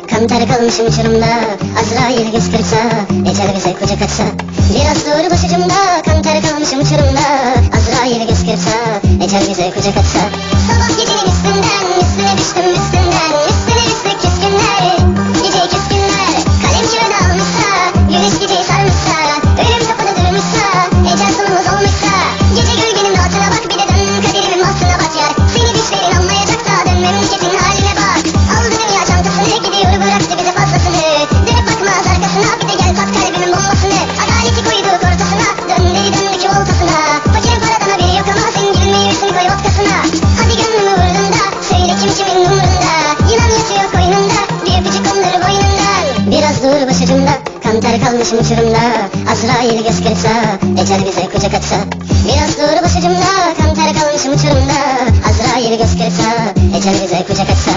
Kantar kalmışım uçurumda, Azrail göz kırpsa, ecel bize kucak açsa. Biraz dur başucumda, kantar kalmışım uçurumda, Azrail göz kırpsa, ecel bize kucak açsa. Sabah gecenin üstüne düştüm üstünden, üstüne üstlük küskünler, gece küskünler. Kalem kağıdı almışsa, güneş geceyi sarmışsa, ölüm kapıda durmuşsa, ecel sonumuz olmuşsa. Gece gölgenin rahatına bak, bir de dön kaderimin bahtına bak yar. Seni düşlerin anlayacak da dön memleketin haline bak. Aldı dünya çantasını gidiyor bıraktı bize fazlasını. Dönüp bakmaz arkasına, bir de gel tat kalbimin bombasını. Adaleti koydu ortasına, dön deli döndü oltasına. Fakirin paradan haberi yok ama zenginin meyvesini koy vodkasına. Hadi gönlümü vurdun da söyle kimin umurunda. Yılan yatıyor koynunda, bir öpücük onları boynundan. Biraz dur başucumda, kantar kalmışım uçurumda, Azrail göz kırpsa, ecel bize kucak açsa. Biraz dur başucumda, kantar kalmışım uçurumda, Azrail göz kırpsa, ecel bize kucak açsa.